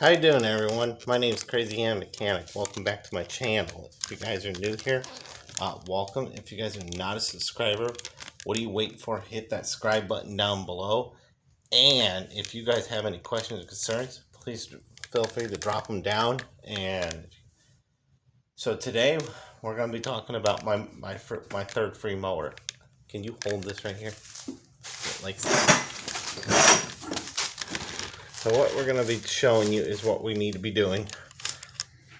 How you doing, everyone? My name is Crazy Ham Mechanic. Welcome back to my channel. If you guys are new here, welcome. If you guys are not a subscriber, what are you waiting for? Hit that subscribe button down below. And if you guys have any questions or concerns, please feel free to drop them down. And so today we're going to be talking about my third free mower. Can you hold this right here? Like so. So what we're going to be showing you is what we need to be doing.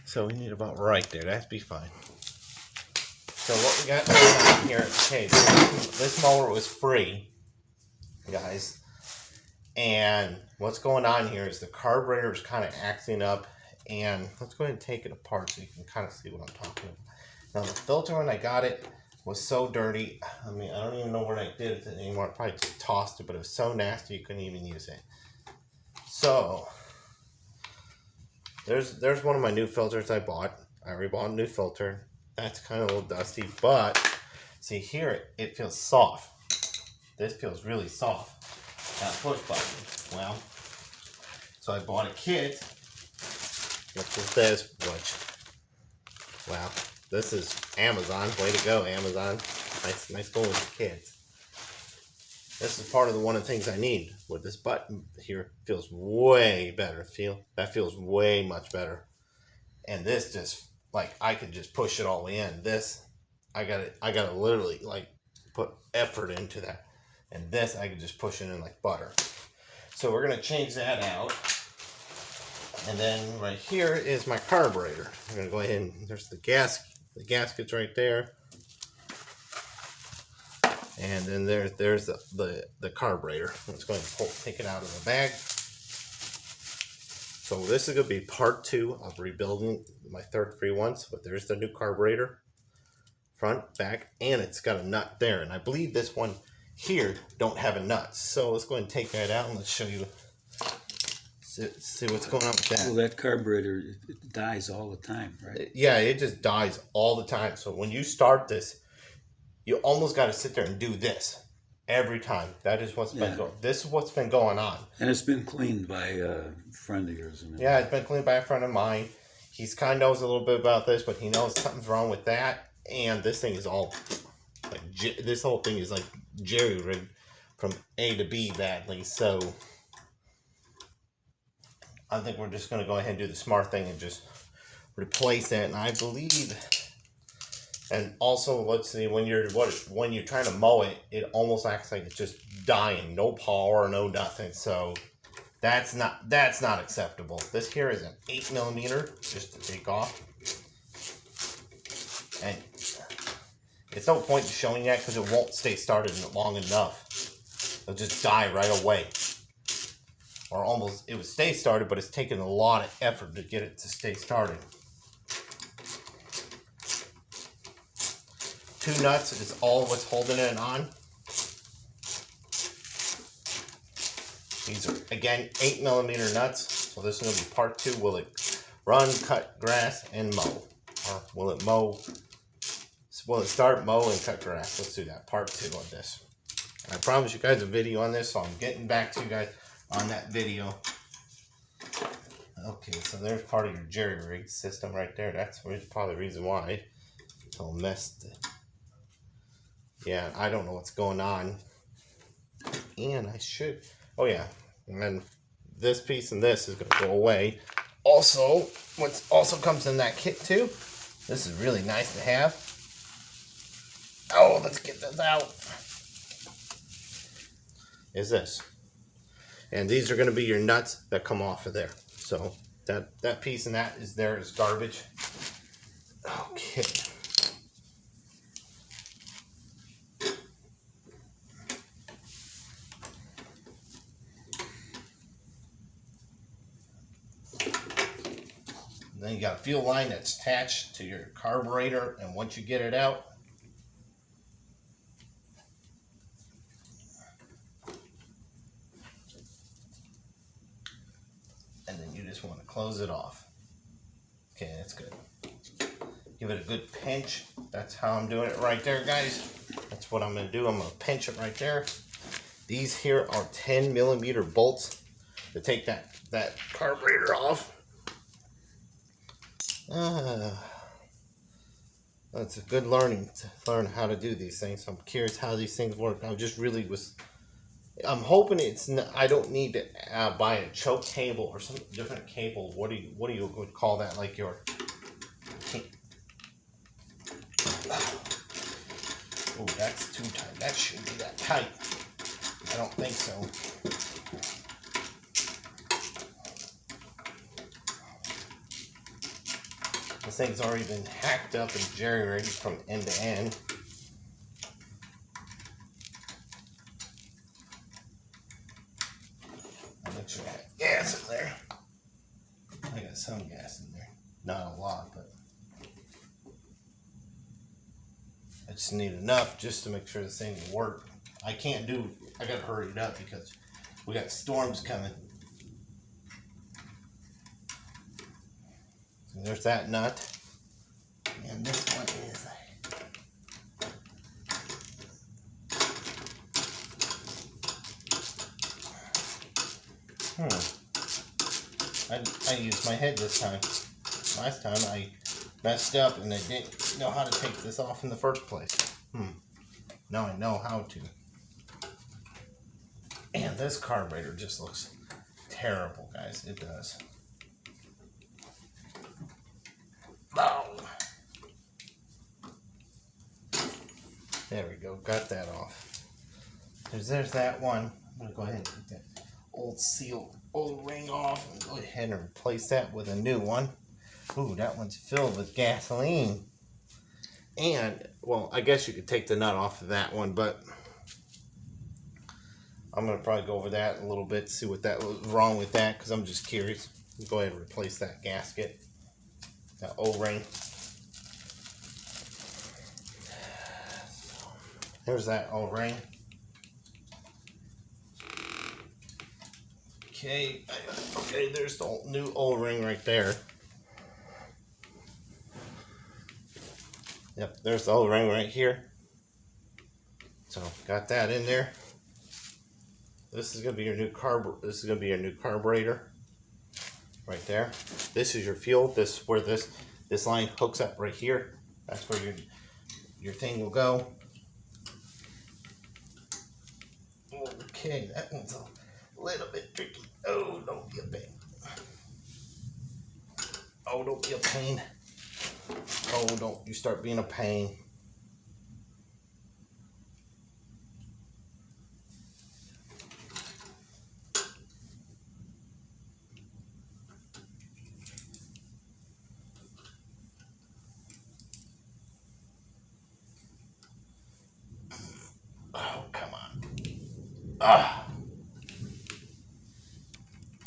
So we need about right there. That'd be fine. So what we got going on here, okay, this mower was free, guys. And what's going on here is the carburetor is kind of acting up. And let's go ahead and take it apart so you can kind of see what I'm talking about. Now the filter when I got it was so dirty. I mean, I don't even know where I did it anymore. I probably just tossed it, but it was so nasty you couldn't even use it. So there's one of my new filters I bought. I already bought a new filter. That's kind of a little dusty, but see here it feels soft. This feels really soft. That push button. Well, so I bought a kit. Which is this? Wow, this is Amazon. Way to go, Amazon. Nice going with the kids. This is part of one of the things I need. With this button here, feels way better. That feels way much better. And this just like I could just push it all in. This I gotta literally like put effort into that. And this I could just push it in like butter. So we're gonna change that out. And then right here is my carburetor. We're gonna go ahead and there's the gasket's right there. And then there's the carburetor. Let's go ahead and take it out of the bag. So this is going to be part 2 of rebuilding my third free ones. But there's the new carburetor, front, back, and it's got a nut there. And I believe this one here don't have a nut. So let's go ahead and take that out and let's show you. See what's going on with that. Well, that carburetor it dies all the time, right? Yeah, it just dies all the time. So when you start this, you almost got to sit there and do this every time. That is what's been going. This is what's been going on. And it's been cleaned by a friend of yours. Yeah, it's been cleaned by a friend of mine. He's kind of knows a little bit about this, but he knows something's wrong with that. And this thing is all like this whole thing is like jerry rigged from A to B badly. So I think we're just going to go ahead and do the smart thing and just replace it. And I believe. And also, let's see, when you're trying to mow it, it almost acts like it's just dying, no power, no nothing. So that's not acceptable. This here is an 8mm, just to take off, and it's no point in showing that because it won't stay started long enough. It'll just die right away, or almost it would stay started, but it's taken a lot of effort to get it to stay started. 2 nuts is all what's holding it on. These are, again, 8mm nuts. So this is going to be part 2. Will it run, cut grass, and mow? Or will it mow? Will it start, mow, and cut grass? Let's do that. Part 2 of this. I promised you guys a video on this, so I'm getting back to you guys on that video. Okay, so there's part of your jerry rig system right there. That's probably the reason why it's all messed. Yeah, I don't know what's going on. And I should. Oh, yeah. And then this piece and this is going to go away. Also, what also comes in that kit, too. This is really nice to have. Oh, let's get this out. Is this. And these are going to be your nuts that come off of there. So that piece and that is there is garbage. Okay. Then you got a fuel line that's attached to your carburetor, and once you get it out, and then you just want to close it off. Okay, that's good. Give it a good pinch. That's how I'm doing it right there, guys. That's what I'm going to do. I'm going to pinch it right there. These here are 10mm bolts. to take that carburetor off. That's a good learning to learn how to do these things. I'm curious how these things work. I'm hoping I don't need to buy a choke cable or some different cable. What do you would call that? Like your. Oh, that's too tight. That shouldn't be that tight. I don't think so. This thing's already been hacked up and jerry-rigged from end to end. I'll make sure I have gas in there. I got some gas in there. Not a lot, but I just need enough just to make sure this thing will work. I gotta hurry it up because we got storms coming. So there's that nut. And this one is I used my head this time. Last time I messed up and I didn't know how to take this off in the first place. Now I know how to. And this carburetor just looks terrible, guys. It does. Oh. There we go. Got that off. There's that one. I'm going to go ahead and take that old ring off and go ahead and replace that with a new one. Ooh, that one's filled with gasoline. And, well, I guess you could take the nut off of that one, but I'm going to probably go over that a little bit, see what that was wrong with that, because I'm just curious. Go ahead and replace that gasket, that O-ring. There's that O-ring. Okay, there's the new O-ring right there. Yep, there's the O-ring right here. So got that in there. This is gonna be your new carburetor. Right there. This is your fuel. This is where this line hooks up right here. That's where your thing will go. Okay, that one's a little bit tricky. Oh, don't be a pain. Oh, don't be a pain. Oh, don't you start being a pain. Oh, come on. Ah.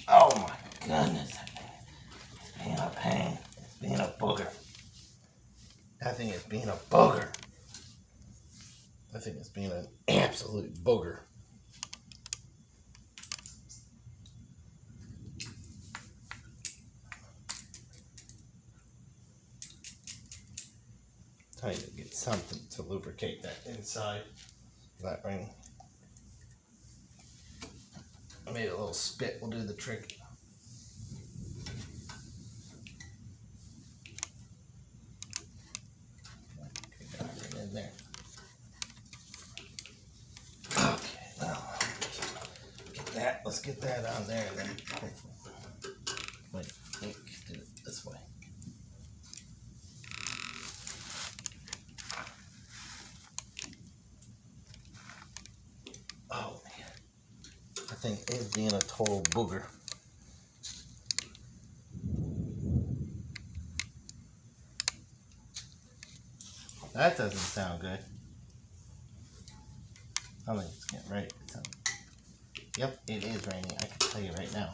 Oh my goodness. It's being a pain. It's being a booger. That thing is being a booger. That thing is being an absolute booger. Time to get something to lubricate that inside that ring. Maybe a little spit will do the trick. Okay, got it in there. Okay, now let's get that on there and then wait, do it this way. Oh man, that thing is being a total booger. That doesn't sound good. I think it's getting ready. Yep, it is raining. I can tell you right now.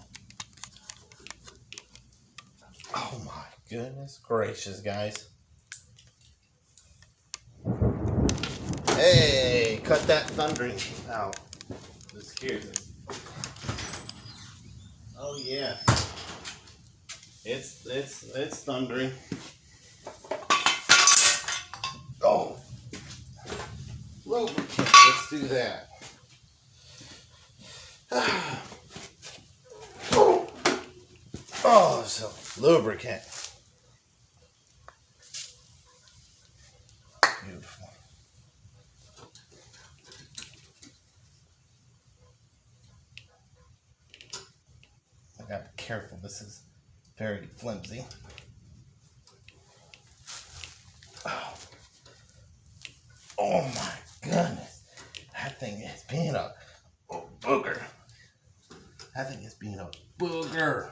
Oh my goodness gracious, guys. Hey, cut that thundering out. This scares me. Oh yeah. It's thundering. Oh. Lubricant. Let's do that. Oh, so lubricant. Beautiful. I gotta be careful. This is very flimsy. Oh my goodness. That thing is being a booger. That thing is being a booger.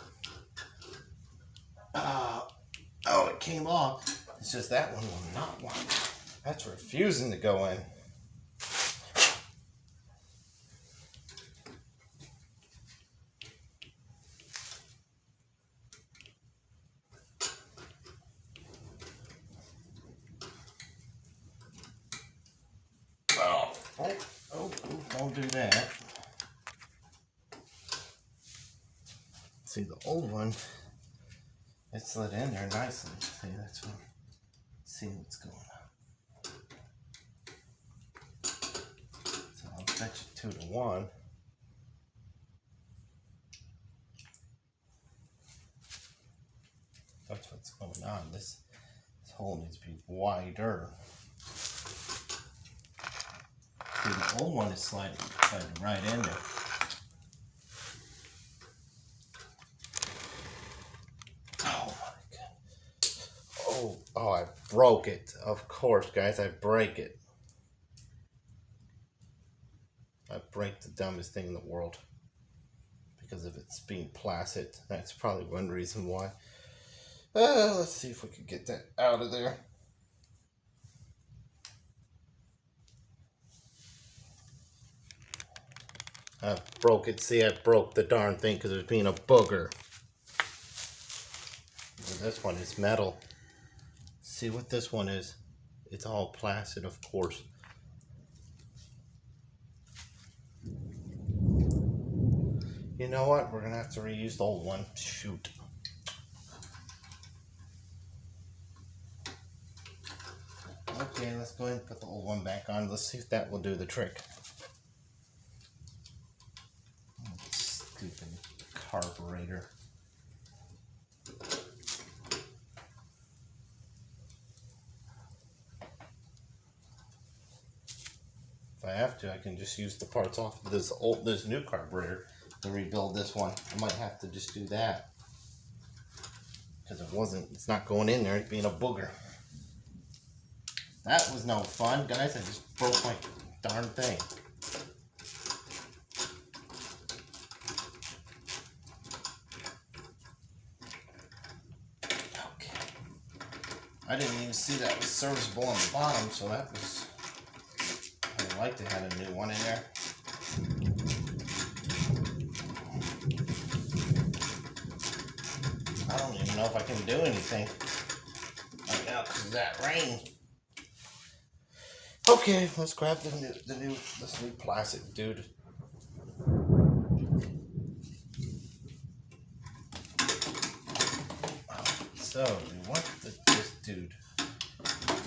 Oh, it came off. It's just that one will not want. That's refusing to go in. Oh, don't do that. See, the old one, it slid in there nicely. See, that's what. See what's going on. So I'll bet you 2-1. That's what's going on. This hole needs to be wider. See, the old one is sliding right in there. Oh my god. Oh, I broke it. Of course, guys, I break it. I break the dumbest thing in the world because of its being placid. That's probably one reason why. Let's see if we can get that out of there. I broke it. See, I broke the darn thing because it was being a booger. And this one is metal. See what this one is? It's all placid, of course. You know what? We're going to have to reuse the old one. Shoot. Okay, let's go ahead and put the old one back on. Let's see if that will do the trick. Stupid carburetor. If I have to, I can just use the parts off of this new carburetor and rebuild this one. I might have to just do that because it's not going in there. It's being a booger. That was no fun, guys. I just broke my darn thing. Okay. I didn't even see that was serviceable on the bottom, so that was. I'd like to have a new one in there. I don't even know if I can do anything right now because of that rain. Okay, let's grab this new plastic dude. So we want this dude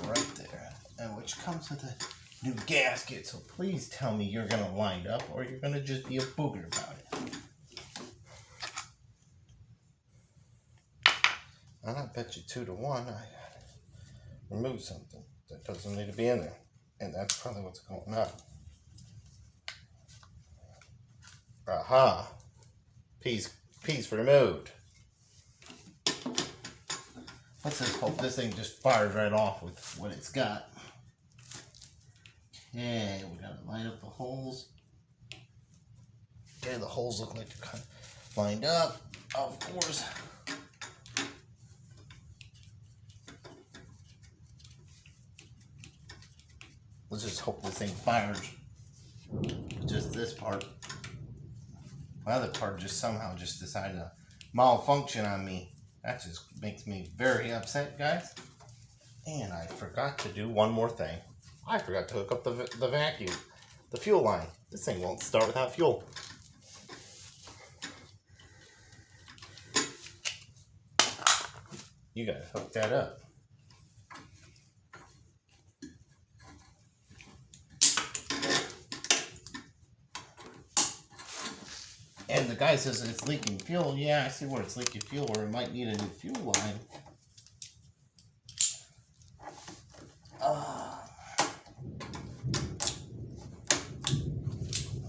right there, and which comes with a new gasket. So please tell me you're gonna line up, or you're gonna just be a booger about it. And I bet you 2-1. I removed something that doesn't need to be in there. And that's probably what's going on. Aha. Piece removed. Let's just hope this thing just fires right off with what it's got. Okay, we gotta line up the holes. Okay, the holes look like they're kind of lined up, of course. Let's just hope this thing fires. Just this part. My other part just somehow just decided to malfunction on me. That just makes me very upset, guys. And I forgot to do one more thing. I forgot to hook up the vacuum, the fuel line. This thing won't start without fuel. You gotta hook that up. And the guy says it's leaking fuel. Yeah, I see where it's leaking fuel, or it might need a new fuel line.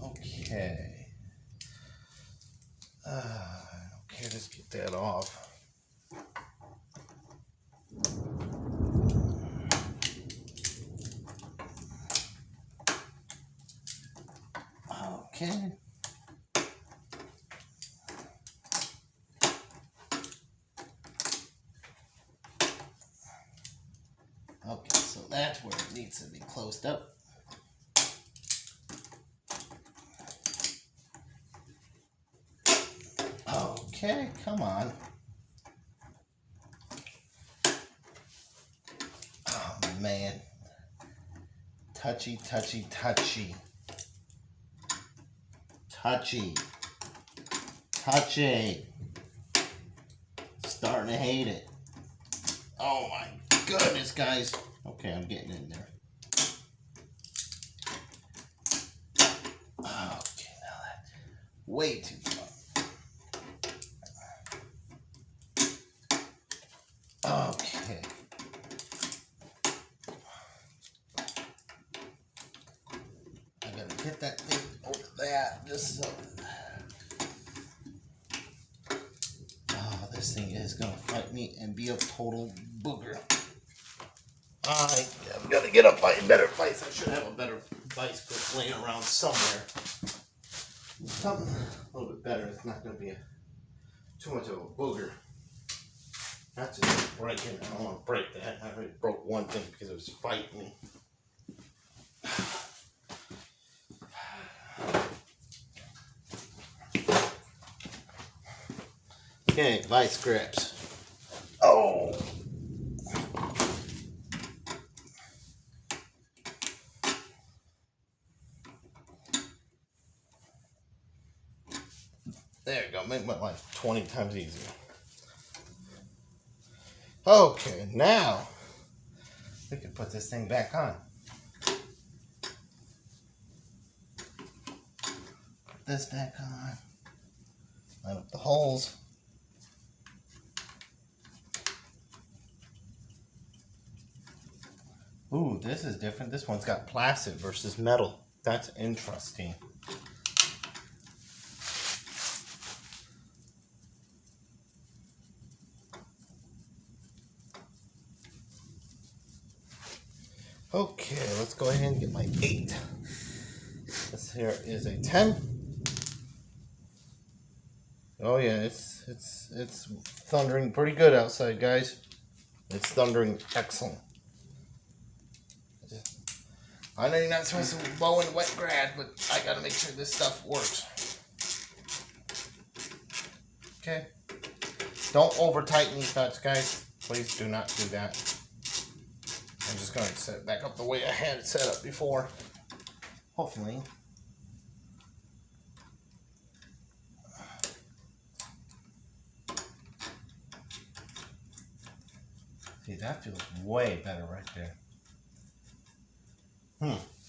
Okay. Okay, let's get that off. Okay. Okay, so that's where it needs to be closed up. Okay, come on. Oh man. Touchy, touchy, touchy. Touchy. Touchy. Starting to hate it. Oh my goodness, guys. Okay, I'm getting in there. Okay, now that's way too far. Okay. I gotta get that thing over that. Just so. Oh, this thing is gonna fight me and be a total booger. I'm gonna get a better vice. I should have a better vice grip laying around somewhere. Something a little bit better. It's not gonna be too much of a booger. Not just breaking. I don't want to break that. I already broke one thing because it was fighting me. Okay, vice grips. Oh. There you go. Make my life 20 times easier. Okay, now we can put this thing back on. Put this back on. Line up the holes. Ooh, this is different. This one's got plastic versus metal. That's interesting. Okay, let's go ahead and get my 8. This here is a 10. Oh yeah, it's thundering pretty good outside, guys. It's thundering excellent. I know you're not supposed to blow in wet grass, but I gotta make sure this stuff works. Okay. Don't over tighten these nuts, guys. Please do not do that. I'm just going to set it back up the way I had it set up before. Hopefully. See, that feels way better right there.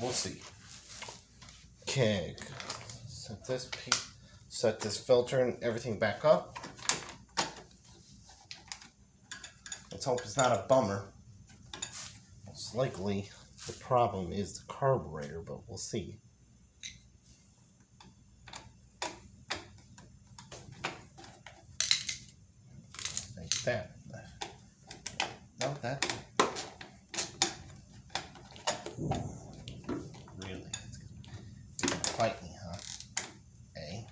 We'll see. Okay. Set this filter and everything back up. Let's hope it's not a bummer. Most likely the problem is the carburetor, but we'll see. Like that. No, that. Really? It's gonna fight me, huh? Okay.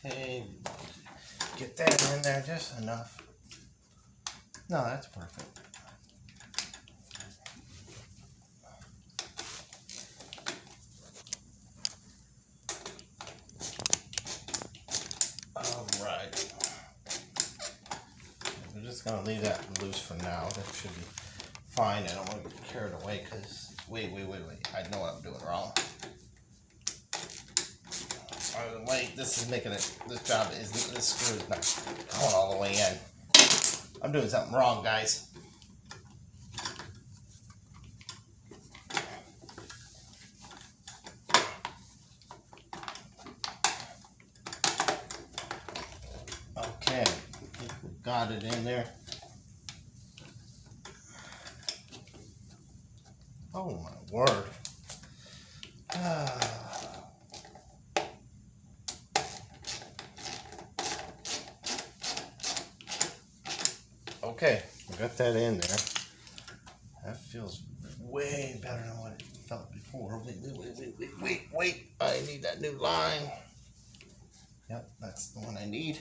Okay. Get that in there just enough. No, that's perfect. Alright. We're just going to leave that loose for now. That should be fine. I don't want to get carried away because... Wait. I know what I'm doing wrong. Wait, this is making it... This screw is not going all the way in. I'm doing something wrong, guys. got it in there. Oh my word. Okay, I got that in there. That feels way better than what it felt before. Wait. I need that new line. Yep, that's the one I need.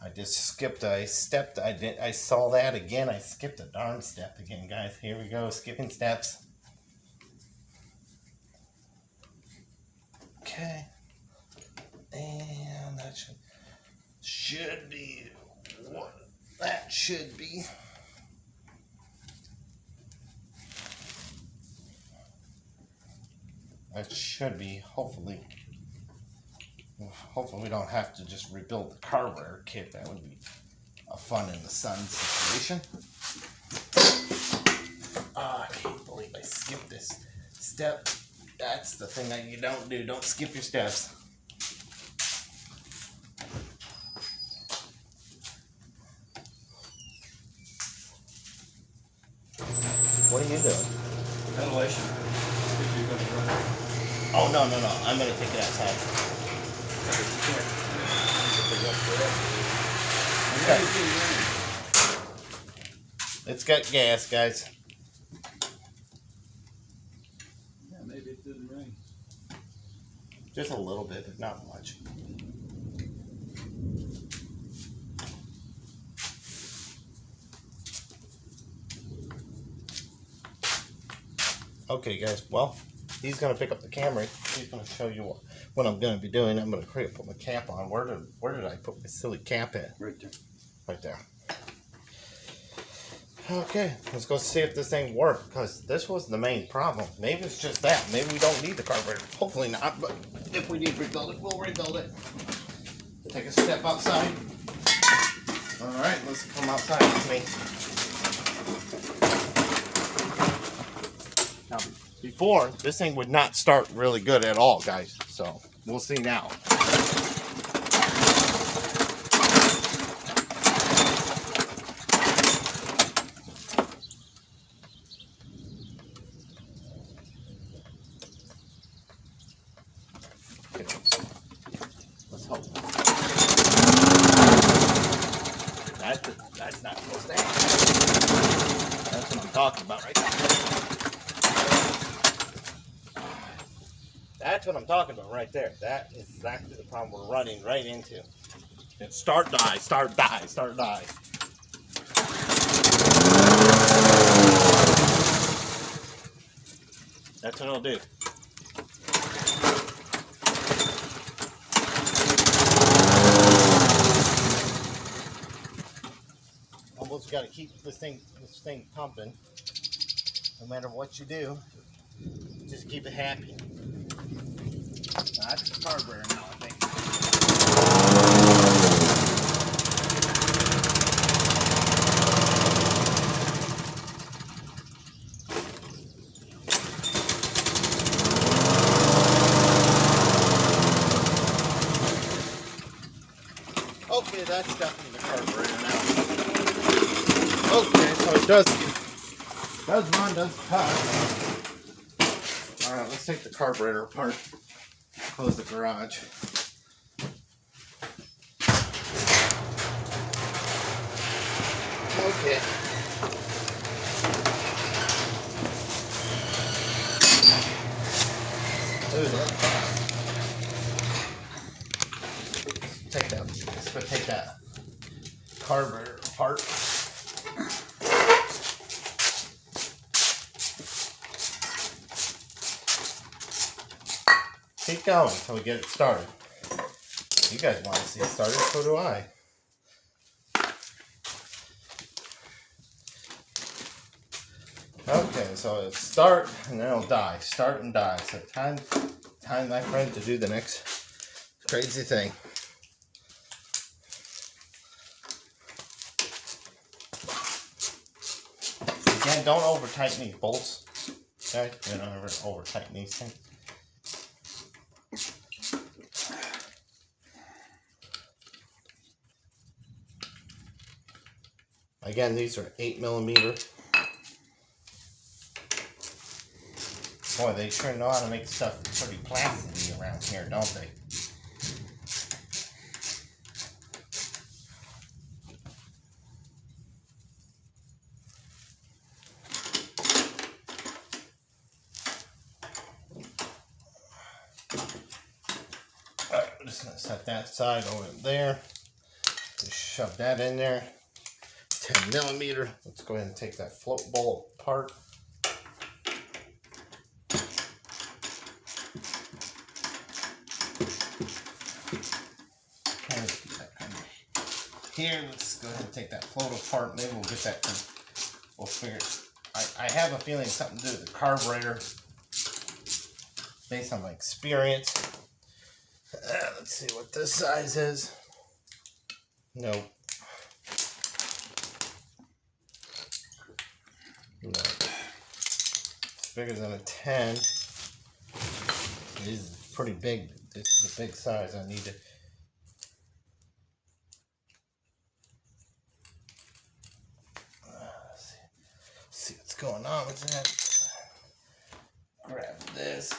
I just skipped, I saw that again. I skipped a darn step again, guys. Here we go, skipping steps. Okay. And that should be what that should be. That should be, hopefully we don't have to just rebuild the carburetor kit. That would be a fun in the sun situation. I can't believe I skipped this step. That's the thing that you don't do. Don't skip your steps. What are you doing? Ventilation. If you're gonna run it. Oh, no. I'm going to take it outside. Okay. It's got gas, guys. Yeah, maybe it didn't rain. Just a little bit, but not much. Okay, guys. Well, he's going to pick up the camera. He's going to show you what I'm going to be doing. I'm going to put my cap on. Where did I put my silly cap at? Right there. Right there. Okay, let's go see if this thing works, because this was the main problem. Maybe it's just that. Maybe we don't need the carburetor. Hopefully not, but if we need to rebuild it, we'll rebuild it. Take a step outside. Alright, let's come outside with me. Now, before, this thing would not start really good at all, guys. So, we'll see now. Let's hope. That's not supposed to happen. That's what I'm talking about right there. That's what I'm talking about right there. That is exactly the problem we're running right into. It's start, die, start, die, start, die. That's what it'll do. Almost got to keep this thing pumping. No matter what you do, just keep it happy. That's the carburetor now, I think. Okay, that's definitely the carburetor now. Okay, so it does run, does cut. Alright, let's take the carburetor apart. Close the garage. Okay. Let's go take that carburetor apart. Keep going until we get it started. You guys want to see it started, so do I. Okay, so it'll start and then it'll die. Start and die. So time, my friend, to do the next crazy thing. Again, don't over tighten these bolts. Okay, you don't ever over tighten these things. Again, these are 8mm. Boy, they sure know how to make stuff pretty plasticky around here, don't they? Alright, I'm just going to set that side over there. Just shove that in there. 10mm. Let's go ahead and take that float bowl apart. Here, let's go ahead and take that float apart. Maybe we'll get that. We'll figure. I have a feeling something to do with the carburetor, based on my experience. Let's see what this size is. Nope. No. It's bigger than a 10. It is pretty big. This is a big size. I need it. See what's going on with that. Grab this.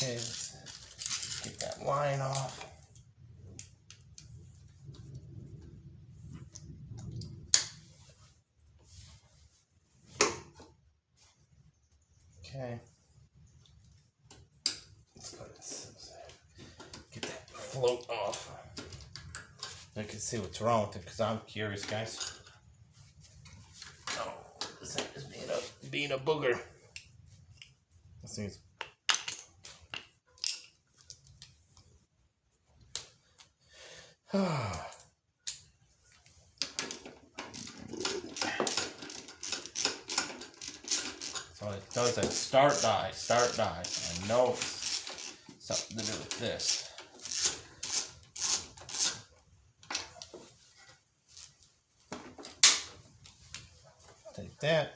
Okay, let's get that line off. Okay. Let's go to get that float off. I can see what's wrong with it because I'm curious, guys. Oh, this thing is being a booger. This thing's. So it does a start die. I know it's something to do with this. Take that.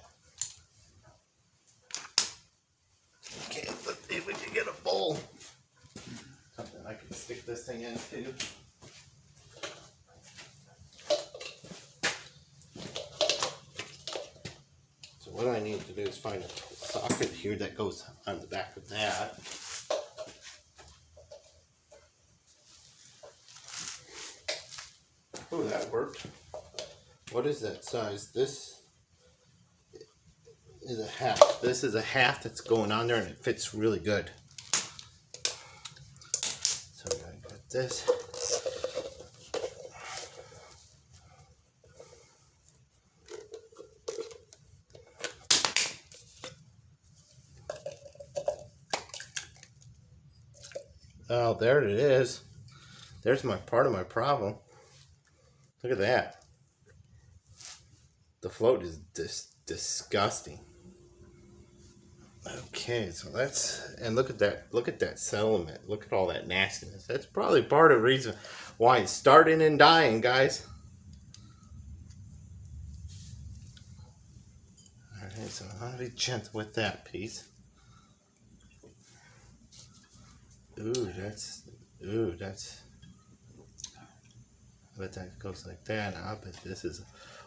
Okay, let's see if we can get a bowl. Something I can stick this thing into. So what I need to do is find a socket here that goes on the back of that. Oh, that worked. What is that size? This is a half. This is a half that's going on there and it fits really good. So I'm going to put this. Oh, there it is. There's my part of my problem. Look at that. The float is disgusting. Okay, so and look at that settlement. Look at all that nastiness. That's probably part of the reason why it's starting and dying, guys. Alright, so I'm gonna be gentle with that piece. Ooh, that's I bet that goes like that. I bet this is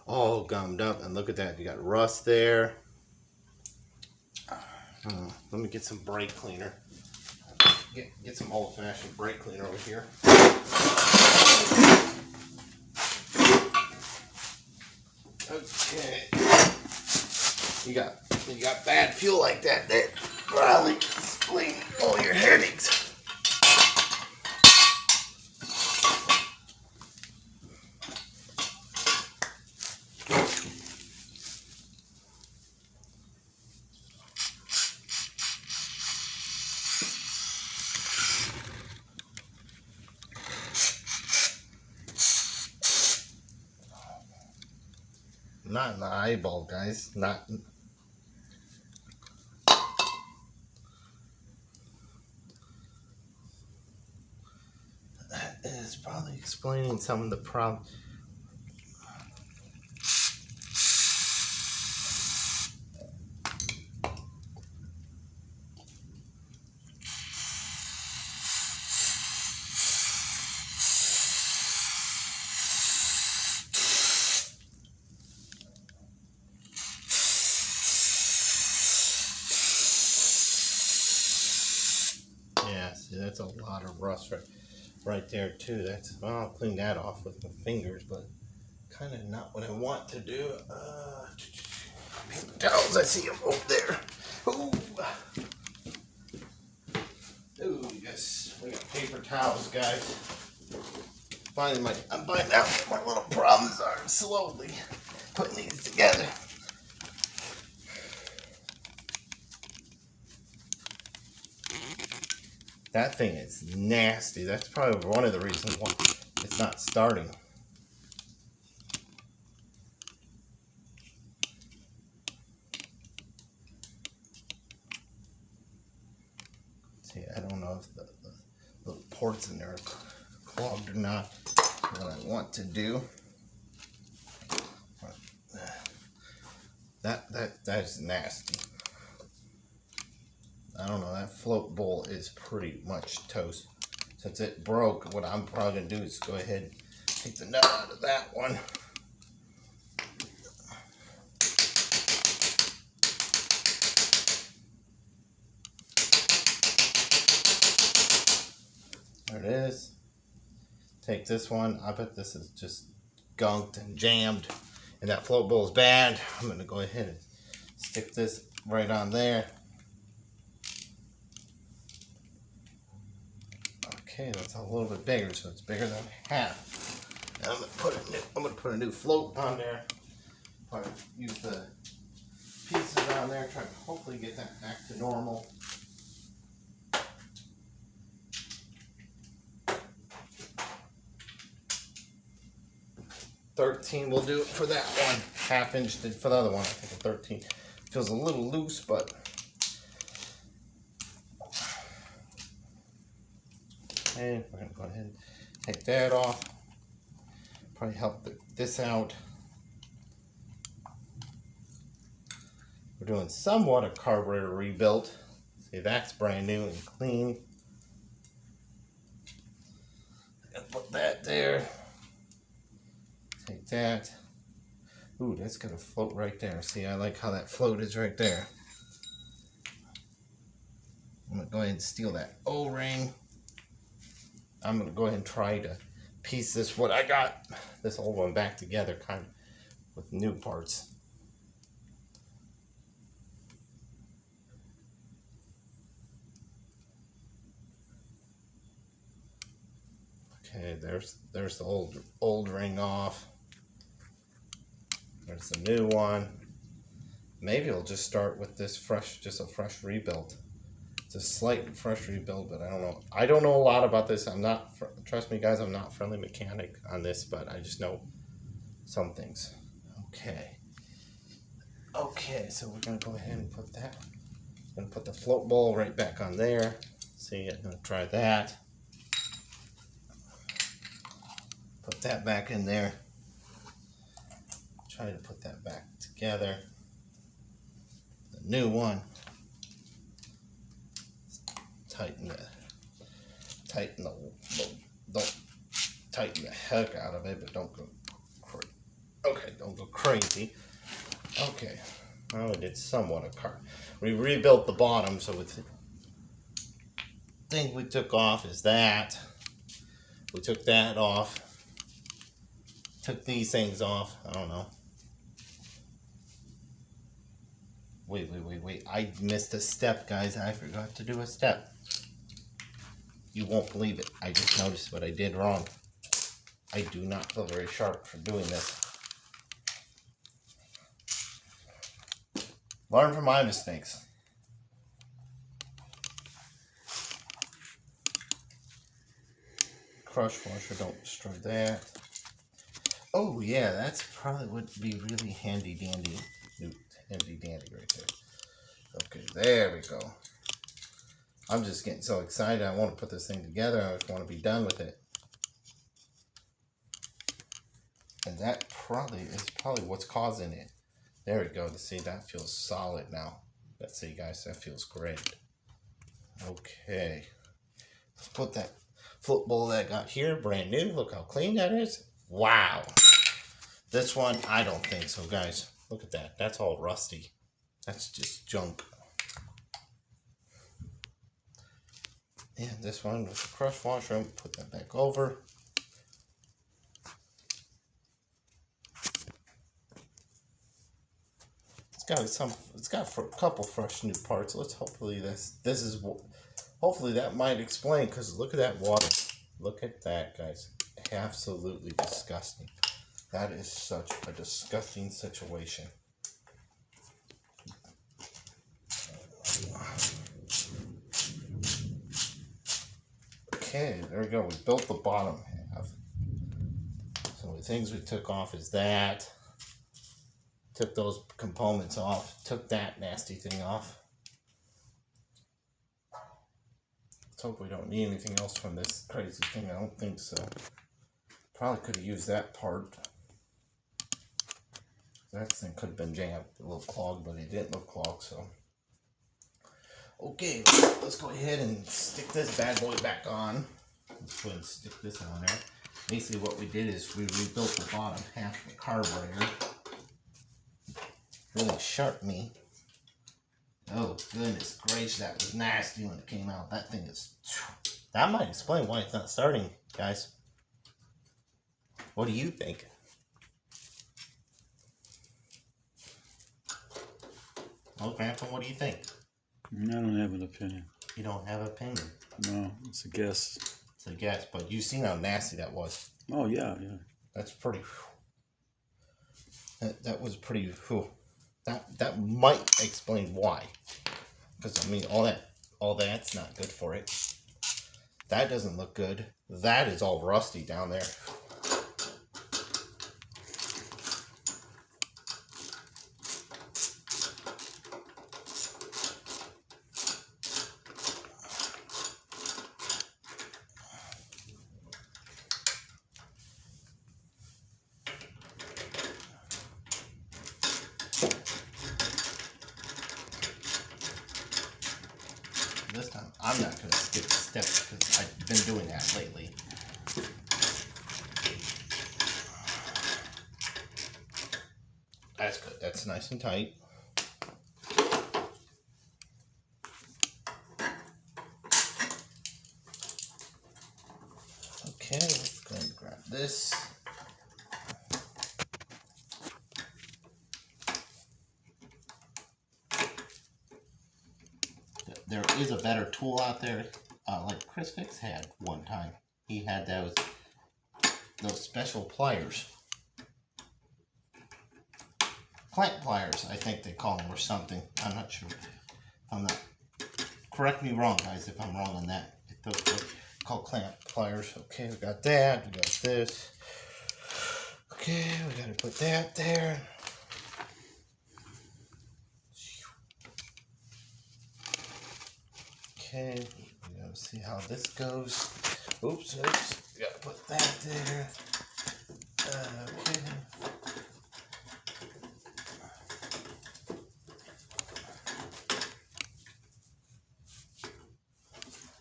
all gummed up, and look at that. You got rust there. Let me get some brake cleaner. Get some old-fashioned brake cleaner over here. Okay. You got bad fuel like that probably explain all your headaches. Not in the eyeball, guys. Not. That is probably explaining some of the problems. that's a lot of rust right there too. That's, well, I'll clean that off with my fingers, but kind of not what I want to do. Paper towels, I see them over there. Ooh. Ooh, yes, we got paper towels, guys. Finally, I'm finding out what my little problems are slowly putting these together. That thing is nasty. That's probably one of the reasons why it's not starting. See, I don't know if the little ports in there are clogged or not. What I want to do. That is nasty. I don't know, that float bowl is pretty much toast. Since it broke, what I'm probably gonna do is go ahead and take the nut out of that one. There it is. Take this one. I bet this is just gunked and jammed, and that float bowl is bad. I'm gonna go ahead and stick this right on there. Okay, that's a little bit bigger, so it's bigger than half. And I'm gonna put a new float on there. Probably use the pieces on there, try to hopefully get that back to normal. $13 will do it for that one. Half-inch did for the other one. I think a 13 feels a little loose, but okay, we're gonna go ahead and take that off. Probably help this out. We're doing somewhat a carburetor rebuild. See, that's brand new and clean. And put that there. Take that. Ooh, that's gonna float right there. See, I like how that float is right there. I'm gonna go ahead and steal that O-ring. I'm gonna go ahead and try to piece this, what I got, this old one back together, kind of with new parts. Okay, there's the old ring off. There's the new one. Maybe I'll just start with this just a fresh rebuild. It's a slight fresh rebuild, but I don't know. I don't know a lot about this. Trust me, guys, I'm not a friendly mechanic on this, but I just know some things. Okay. Okay, so we're gonna go ahead and put that. I'm gonna put the float bowl right back on there. See, I'm gonna try that. Put that back in there. Try to put that back together. The new one. Tighten don't tighten the heck out of it, but don't go crazy. Okay, don't go crazy. Okay, well, we did somewhat a car. We rebuilt the bottom, so the thing we took off is that. We took that off. Took these things off. I don't know. Wait. I missed a step, guys. I forgot to do a step. You won't believe it. I just noticed what I did wrong. I do not feel very sharp for doing this. Learn from my mistakes. Crush washer, don't destroy that. Oh yeah, that's probably would be really handy dandy. Handy dandy right there. Okay, there we go. I'm just getting so excited. I want to put this thing together. I just want to be done with it. And that is probably what's causing it. There we go. See, that feels solid now. Let's see, guys, that feels great. Okay. Let's put that float bowl that I got here, brand new. Look how clean that is. Wow. This one, I don't think so, guys. Look at that. That's all rusty. That's just junk. And this one with the crush washer, put that back over. It's got a couple fresh new parts. Let's hopefully hopefully that might explain, because look at that water. Look at that, guys. Absolutely disgusting. That is such a disgusting situation. Okay, there we go. We built the bottom half. So the things we took off is that. Took those components off. Took that nasty thing off. Let's hope we don't need anything else from this crazy thing. I don't think so. Probably could have used that part. That thing could have been jammed, a little clogged, but it didn't look clogged, so. Okay, let's go ahead and stick this bad boy back on. Let's go ahead and stick this on there. Basically what we did is we rebuilt the bottom half of the carburetor. Really sharp me. Oh goodness gracious, that was nasty when it came out. That thing is... That might explain why it's not starting, guys. What do you think? Oh, Grandpa, what do you think? I don't have an opinion. You don't have an opinion. No, it's a guess. It's a guess, but you've seen how nasty that was. Oh yeah. That's pretty... That was pretty... That might explain why. Because, I mean, all that's not good for it. That doesn't look good. That is all rusty down there. This time, I'm not going to skip steps because I've been doing that lately. That's good. That's nice and tight. Okay, let's go and grab this. There is a better tool out there, like Chris Fix had one time. He had those special pliers. Clamp pliers, I think they call them, or something. I'm not sure. I'm not. Correct me wrong, guys, if I'm wrong on that. Those are called clamp pliers. Okay, we got that. We got this. Okay, we got to put that there. Okay, we gotta see how this goes. Oops, we gotta put that there. Okay.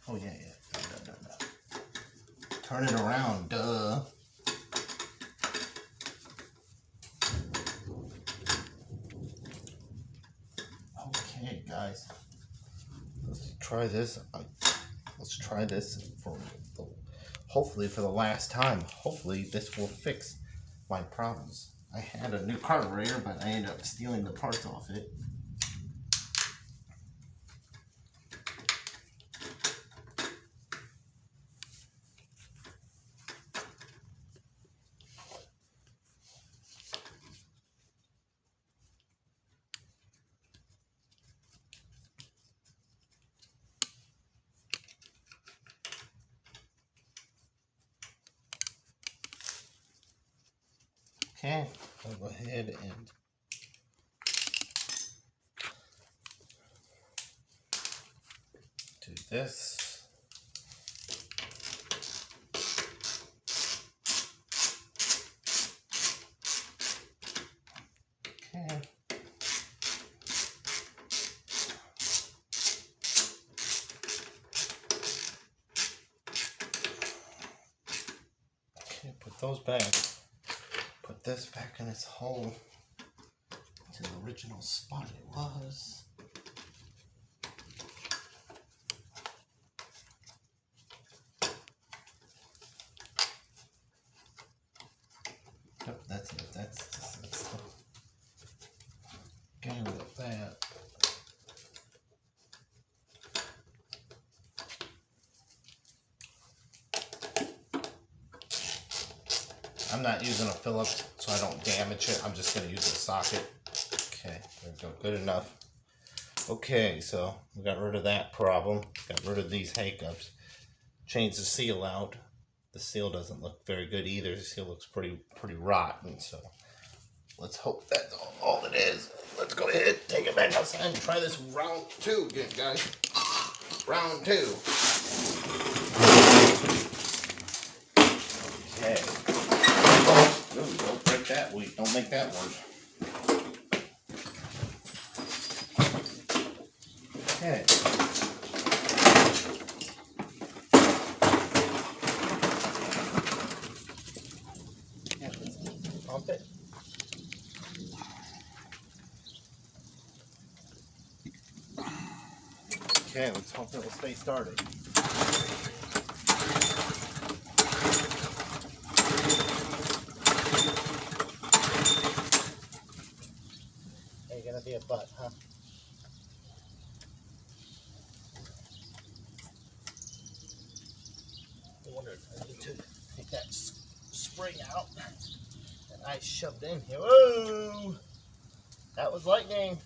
Oh yeah. No. Turn it around, duh. Okay, guys. Try this. Let's try this hopefully for the last time. Hopefully this will fix my problems. I had a new carburetor, but I ended up stealing the parts off it. Okay, I'll go ahead and do this. Okay. Okay, put those back. Put this back in its hole to the original spot it was. That's it. That's kind of like that. I'm not using a Phillips so I don't damage it. I'm just going to use a socket. Okay, there we go. Good enough. Okay, so we got rid of that problem. Got rid of these hiccups. Changed the seal out. The seal doesn't look very good either. The seal looks pretty rotten. So let's hope that's all it is. Let's go ahead, take it back outside and try this round 2 again, guys. Round 2. Okay. Ooh, don't break that wheat. Don't make that worse. Okay. Yeah, let's pump it. Okay, let's hope it will stay started. Ain't gonna be a butt, huh? I wonder if I need to take that spring out that I shoved in here. Whoa! That was lightning.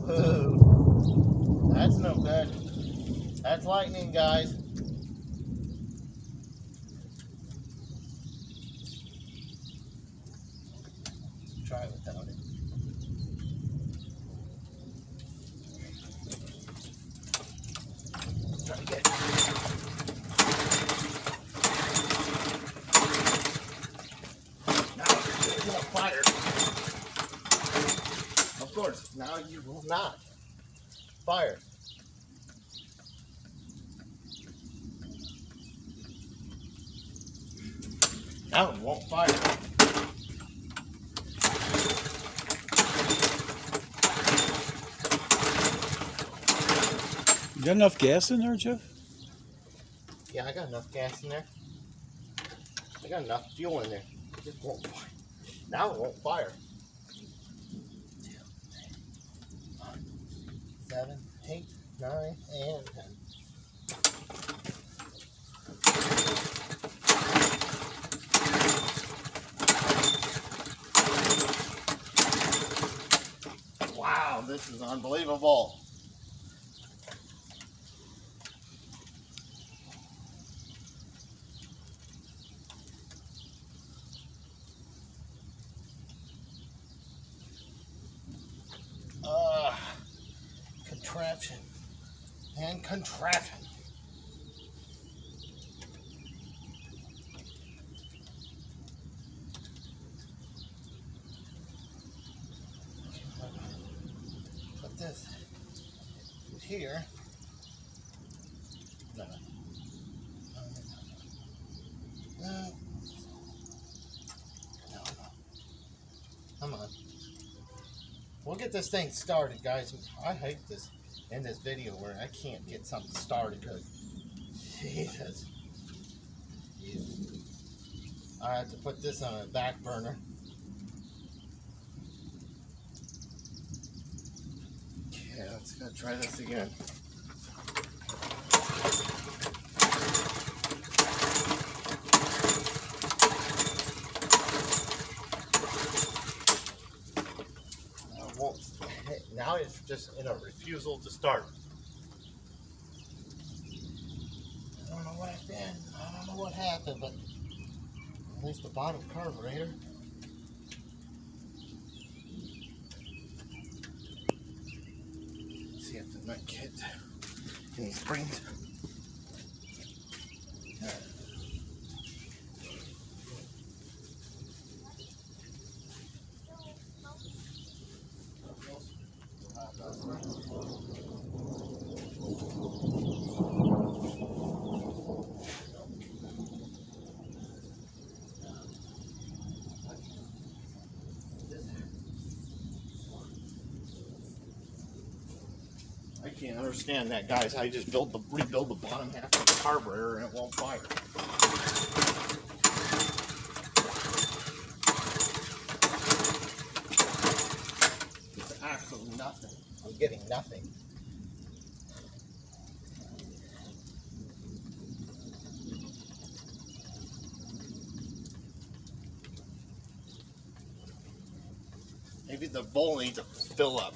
Whoa! That's no good. That's lightning, guys. Try it without it. Try to get it. Now it won't fire. Of course, now you will not fire. Now it won't fire. You got enough gas in there, Jeff? Yeah, I got enough gas in there. I got enough fuel in there. It just won't fire. Now it won't fire. 7, 8, 9, and 10. Wow, this is unbelievable. Contraption and contraption. Put this here. No. No. No. Come on. We'll get this thing started, guys. I hate this in this video where I can't get something started because Jesus. I have to put this on a back burner. Okay, let's go try this again. Now it's just in a refusal to start. I don't know what I've been. I don't know what happened, but at least the bottom carburetor. See if the nut kit any springs. can't understand that, guys. I just rebuild the bottom half of the carburetor and it won't fire. It's absolutely nothing. I'm getting nothing. Maybe the bowl needs to fill up.